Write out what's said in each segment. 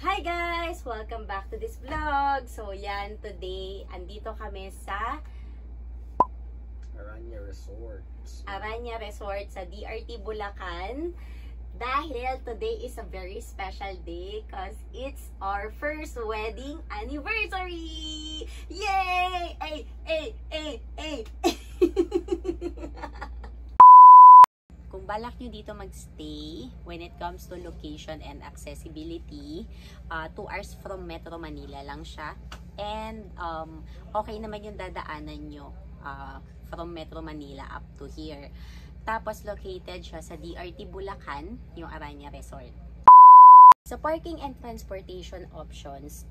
Hi guys! Welcome back to this vlog. So yan, today, andito kami sa Aranya Resort sa DRT Bulacan. Dahil today is a very special day because it's our first wedding anniversary! Yay! Ay! Kung balak nyo dito magstay, when it comes to location and accessibility, 2 hours from Metro Manila lang siya. And okay naman yung dadaanan nyo from Metro Manila up to here. Tapos located siya sa DRT Bulacan, yung Aranya Resort. Sa parking and transportation options,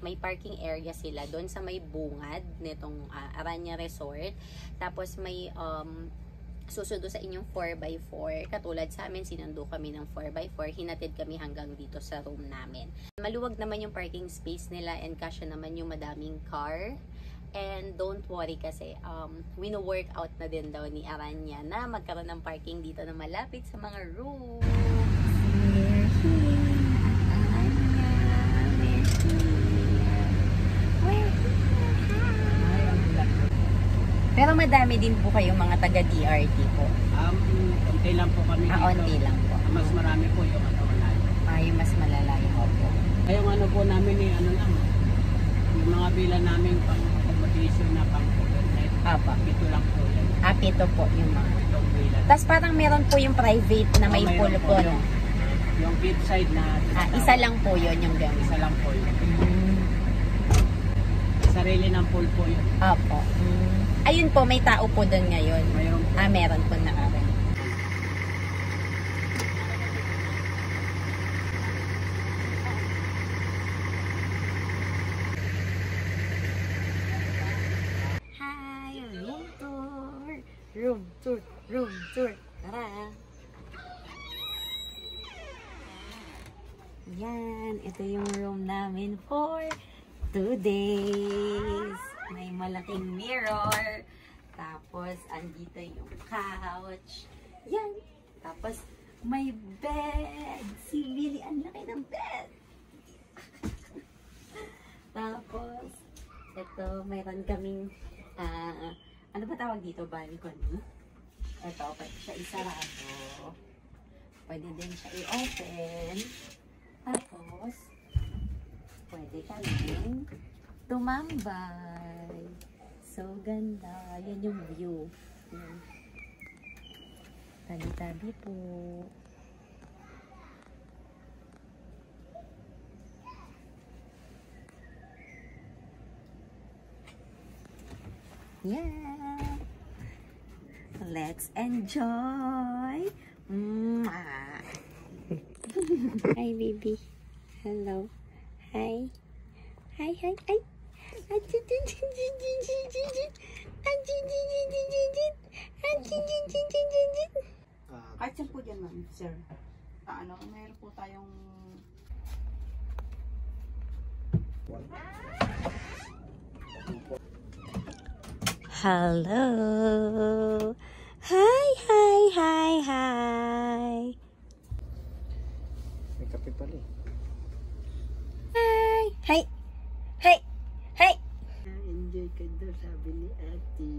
may parking area sila doon sa may bungad nitong Aranya Resort. Tapos may susundo sa inyong 4x4. Katulad sa amin, sinundo kami ng 4x4. Hinatid kami hanggang dito sa room namin. Maluwag naman yung parking space nila and kasya naman yung madaming car. And don't worry kasi wino-workout na din daw ni Aranya na magkaroon ng parking dito na malapit sa mga rooms. Pero madami din po kayong mga taga-DRT po. Konti lang po kami dito. Onti lang po. Mas marami po yung malayo. Yung mas malalayo po. Yung po namin yung mga bilan namin pang accommodation na pang overnight. Ito lang po yan. Pito po yung mga. Itong bilan. Tapos parang meron po yung private na may pool po. Yung beachside na. Isa lang po yun yung gano'n. Isa lang po yun. Sarili ng pool po yun. Opo. Ayun po, may tao po doon ngayon. Mayroon po. Meron po na rin. Hi! Room tour! Room tour! Room tour! Tara! Yan! Ito yung room namin for 2 days! May malaking mirror. Tapos, andito yung couch. Yan. Tapos, may bed. Si Billy, ang laki ng bed. Tapos, ito, mayroon kaming, ano ba tawag dito? Balcony. Ito, pwede siya isarado. Pwede din siya i-open. Tapos, pwede kaming tumambay. So, ganda. Yan yung view. Tabi-tabi po. Yeah. Let's enjoy. Hi, baby. Hello. Hi. Hi, hi, hi. Kahit saan po dyan, ma'am, sir. Mayroon po tayong... Hello. Hi, hi, hi, hi. May kape pala eh. Hi. Hi. Hi. Hi. Enjoy ka daw, sabi ni ate.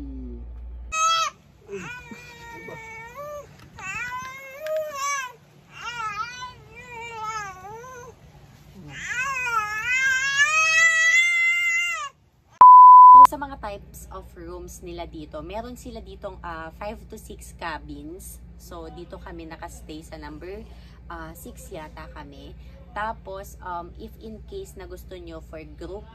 Sa mga types of rooms nila dito, meron sila ditong 5 to 6 cabins. So, dito kami nakastay sa number 6 yata kami. Tapos, if in case na gusto nyo for group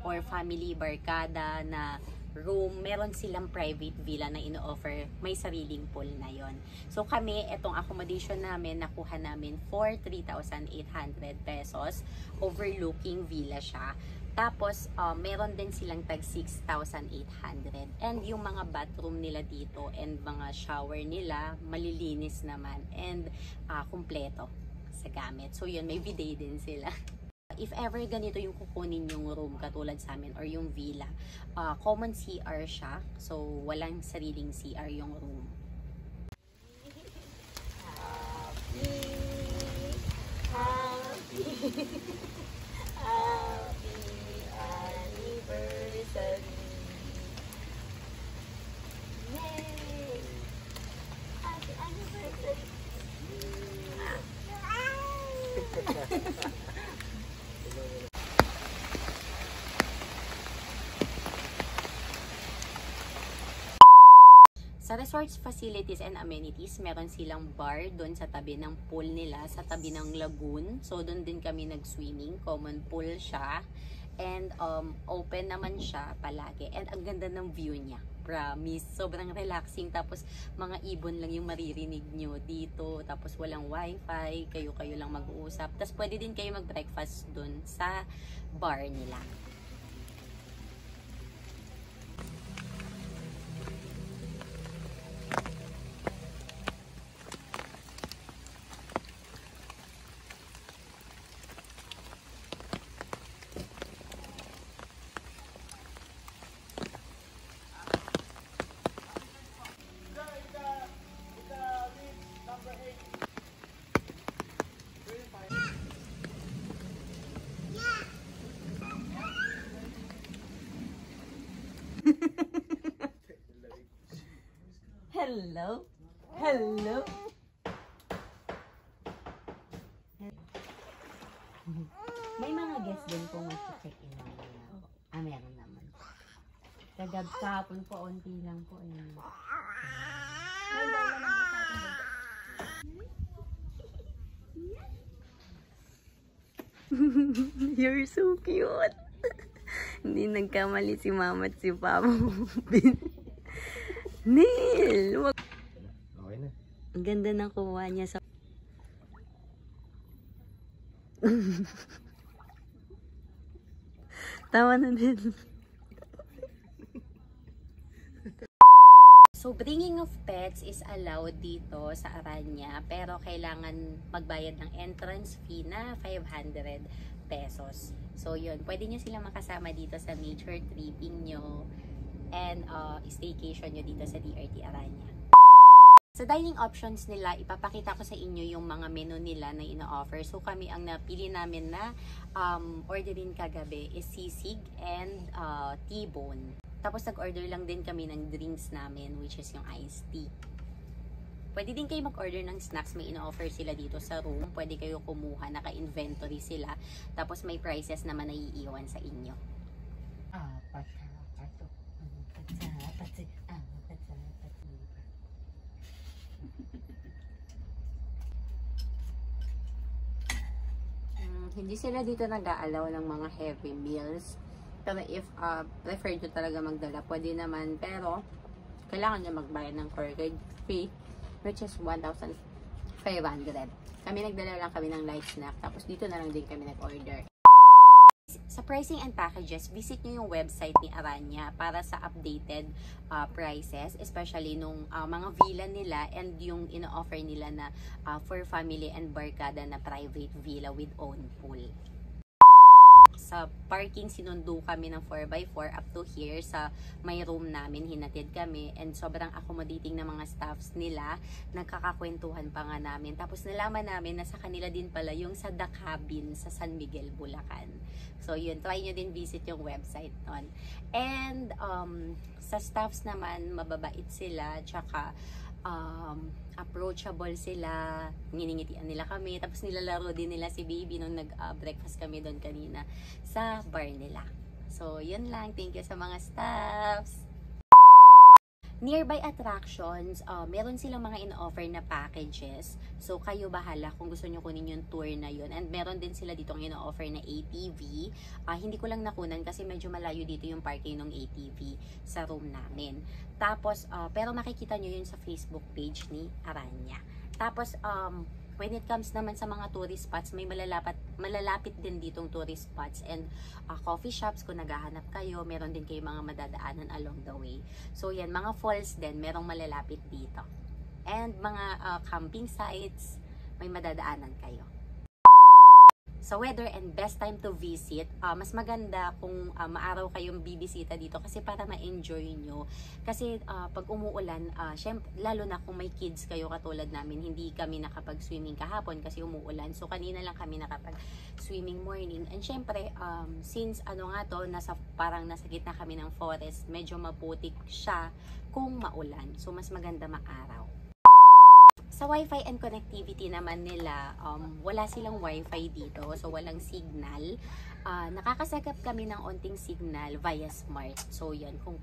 or family barkada na room, meron silang private villa na ino-offer. May sariling pool na yon. So, kami, itong accommodation namin, nakuha namin for 3,800 pesos. Overlooking villa siya. Tapos, meron din silang tag 6,800. And yung mga bathroom nila dito and mga shower nila, malilinis naman. And kumpleto sa gamit. So, yun, may bidet din sila. If ever ganito yung kukunin yung room katulad sa amin or yung villa, common CR siya. So, walang sariling CR yung room. Happy resort's facilities and amenities, meron silang bar doon sa tabi ng pool nila, sa tabi ng lagoon. So, doon din kami nag-swimming. Common pool siya. And open naman siya palagi. And ang ganda ng view niya. Promise. Sobrang relaxing. Tapos, mga ibon lang yung maririnig nyo dito. Tapos, walang wifi. Kayo-kayo lang mag-uusap. Tapos, pwede din kayo mag-breakfast doon sa bar nila. Hello? Hello? May mga guests din po mag-check-in naman. Meron naman. Kahapon po, onti lang po. You're so cute. Hindi nagkamali si mama at si papa mo. Neil! Okay na. Ang ganda ng kuha niya sa... Tawa na din. So, bringing of pets is allowed dito sa Aranya, pero kailangan magbayad ng entrance fee na 500 pesos. So, yun. Pwede nyo sila makasama dito sa nature tripping nyo and staycation nyo dito sa DRT Aranya. Sa dining options nila, ipapakita ko sa inyo yung mga menu nila na ina-offer. So, kami ang napili namin na orderin kagabi is sisig and T-bone. Tapos, nag-order lang din kami ng drinks namin, which is yung iced tea. Pwede din kayo mag-order ng snacks. May ina-offer sila dito sa room. Pwede kayo kumuha. Naka-inventory sila. Tapos, may prices naman na iiwan sa inyo. Hindi sila dito nag-aalaw ng mga heavy meals. Pero if prefer nyo talaga magdala, pwede naman. Pero, kailangan nyo magbayad ng correct fee, which is 1,500. Kami nagdala lang kami ng light snack. Tapos, dito na lang din kami nag-order. Sa pricing and packages, visit nyo yung website ni Aranya para sa updated prices, especially nung mga villa nila and yung ino-offer nila na for family and barkada na private villa with own pool. Sa parking, sinundo kami ng 4x4 up to here sa may room namin, hinatid kami, and sobrang accommodating na mga staffs nila, nagkakakwentuhan pa nga namin. Tapos nalaman namin na sa kanila din pala yung sa The Cabin sa San Miguel, Bulacan. So yun, try nyo din visit yung website nun. And sa staffs naman, mababait sila, tsaka approachable sila, niningitian nila kami, tapos nilalaro din nila si baby nung nag-breakfast kami doon kanina sa bar nila. So, yun lang. Thank you sa mga staffs. Nearby attractions, meron silang mga in-offer na packages. So, kayo bahala kung gusto nyo kunin yung tour na yun. And meron din sila ditong in-offer na ATV. Hindi ko lang nakunan kasi medyo malayo dito yung parking ng ATV sa room namin. Tapos, pero makikita nyo yun sa Facebook page ni Aranya. Tapos, when it comes naman sa mga tourist spots, may malalapit din ditong tourist spots and coffee shops kung naghahanap kayo. Meron din kayo mga madadaanan along the way. So yan, mga falls din, merong malalapit dito. And mga camping sites, may madadaanan kayo. Sa weather and best time to visit, mas maganda kung maaraw kayong bibisita dito kasi para ma-enjoy nyo. Kasi pag umuulan, syempre, lalo na kung may kids kayo katulad namin, hindi kami nakapag-swimming kahapon kasi umuulan. So kanina lang kami nakapag-swimming morning. And syempre, since parang nasa gitna kami ng forest, medyo maputik siya kung maulan. So mas maganda maaraw. Sa Wi-Fi and connectivity naman nila, wala silang Wi-Fi dito, so walang signal. Nakakasagap kami ng onting signal via smart. So yan, kung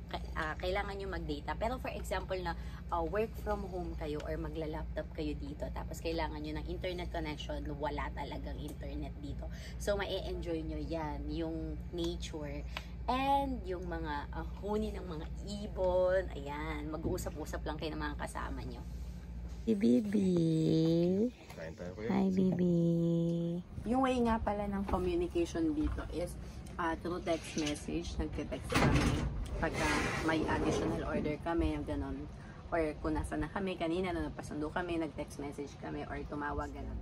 kailangan nyo mag-data. Pero for example na work from home kayo or magla-laptop kayo dito, tapos kailangan nyo ng internet connection, wala talagang internet dito. So ma-enjoy nyo yan, yung nature. And yung mga huni ng mga ibon, ayan, mag-uusap-usap lang kayo ng mga kasama nyo. Si Bibi. Hi, Bibi. Yung way nga pala ng communication dito is through text message. Nagte-text kami pagka may additional order kami, gano'n. Or kung nasa na kami, kanina na napasundo kami, nag-text message kami or tumawag, gano'n.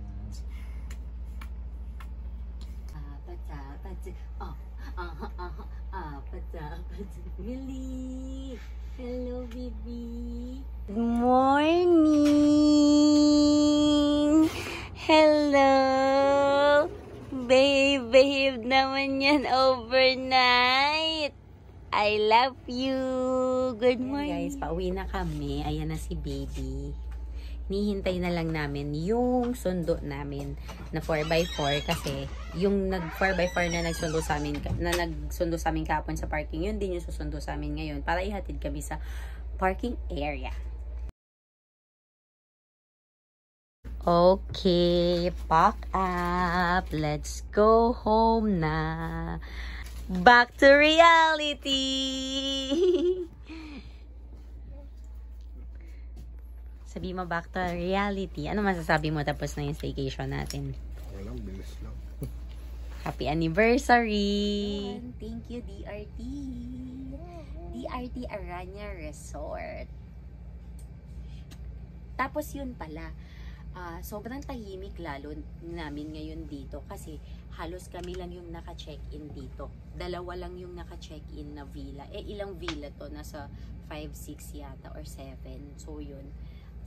Really? Hello, Bibi. Good morning! Hello! Babe naman yan overnight. I love you. Good morning. Guys, pauwi na kami. Ayan na si baby. Nihintay na lang namin yung sundo namin na 4x4 kasi yung nag 4x4 na nagsundo sa amin kahapon sa parking, yun din yung susundo sa amin ngayon para ihatid kami sa parking area. Okay, pack up. Let's go home na. Back to reality. Sabi mo back to reality. Ano masasabi mo tapos na yung staycation natin? Walang, bilis lang. Happy anniversary! Thank you, DRT. DRT Aranya Resort. Tapos yun pala, sobrang tahimik lalo namin ngayon dito kasi halos kami lang yung naka-check-in dito. Dalawa lang yung naka-check-in na villa. Ilang villa to? Nasa 5, 6 yata or 7. So yun.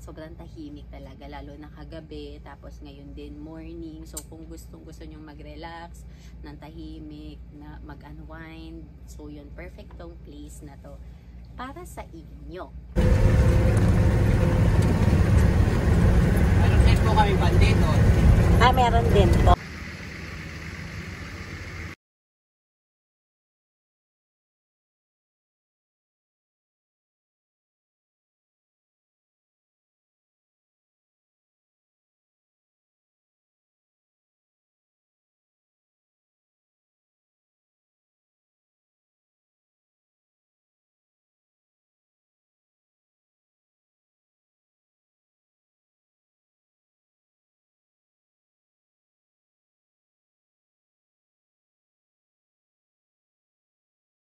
Sobrang tahimik talaga, lalo na kagabi, tapos ngayon din morning. So kung gusto nyong mag-relax, ng tahimik, na mag-unwind, so yun, perfect tong place na to para sa inyo. Meron po kami pandito. Meron din po.